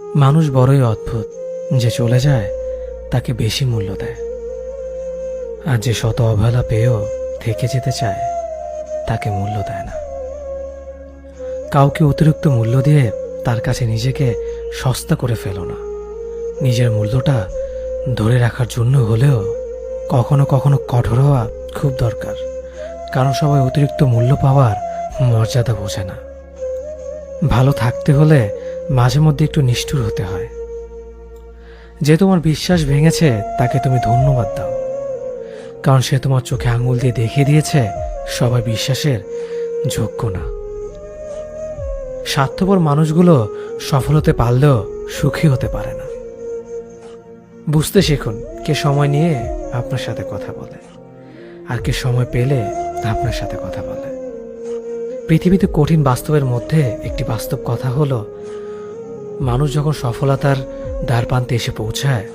মানুষ বড়ই অদ্ভুত, যে চলে যায় তাকে বেশি মূল্য দেয়, আর যে শত অবহেলা পেয়েও থেকে যেতে চায় তাকে মূল্য দেয় না। কাউকে অতিরিক্ত মূল্য দিয়ে তার কাছে নিজেকে সস্তা করে ফেলো না। নিজের মূল্যটা ধরে রাখার জন্য হলেও কখনো কখনো কঠোর হওয়া খুব দরকার, কারণ সবাই অতিরিক্ত মূল্য পাওয়ার মর্যাদা বোঝে না। ভালো থাকতে হলে মাঝে মধ্যে একটু নিষ্ঠুর হতে হয়। যে তোমার বিশ্বাস ভেঙেছে তাকে তুমি ধন্যবাদ দাও, কারণ সে তোমার চোখে আঙুল দিয়ে দেখিয়ে দিয়েছে সবাই বিশ্বাসের যোগ্য না। স্বার্থপর মানুষগুলো সফল হতে পারলেও সুখী হতে পারে না। বুঝতে শিখুন কে সময় নিয়ে আপনার সাথে কথা বলে, আর কে সময় পেলে আপনার সাথে কথা বলে। পৃথিবীতে কঠিন বাস্তবের মধ্যে একটি বাস্তব কথা হলো, মানুষ যখন সফলতার দ্বারপ্রান্তে এসে পৌঁছায়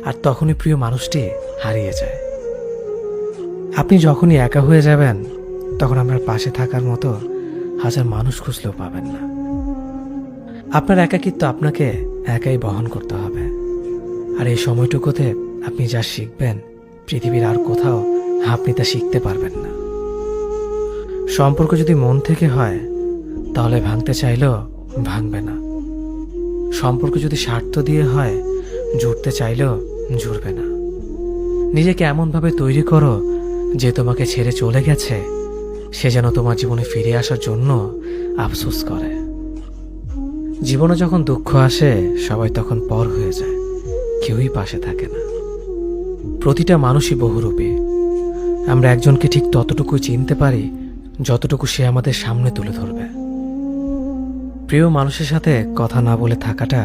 আর তখনই প্রিয় মানুষটি হারিয়ে যায়। আপনি যখনই একা হয়ে যাবেন তখন আপনার পাশে থাকার মতো হাজার মানুষ খুঁজলেও পাবেন না। আপনার একাকিত্ব আপনাকে একাই বহন করতে হবে, আর এই সময়টুকুতে আপনি যা শিখবেন পৃথিবীর আর কোথাও আপনি তা শিখতে পারবেন না। সম্পর্ক যদি মন থেকে হয় তাহলে ভাঙতে চাইলেও ভাঙবে না। সম্পর্ক যদি স্বার্থ দিয়ে হয় জুড়তে চাইলেও জুড়বে না। নিজেকে এমনভাবে তৈরি করো যে তোমাকে ছেড়ে চলে গেছে সে যেন তোমার জীবনে ফিরে আসার জন্য আফসোস করে। জীবনে যখন দুঃখ আসে সবাই তখন পর হয়ে যায়, কেউই পাশে থাকে না। প্রতিটা মানুষই বহুরূপী। আমরা একজনকে ঠিক ততটুকুই চিনতে পারি যতটুকু সে আমাদের সামনে তুলে ধরবে। প্রিয় মানুষের সাথে কথা না বলে থাকাটা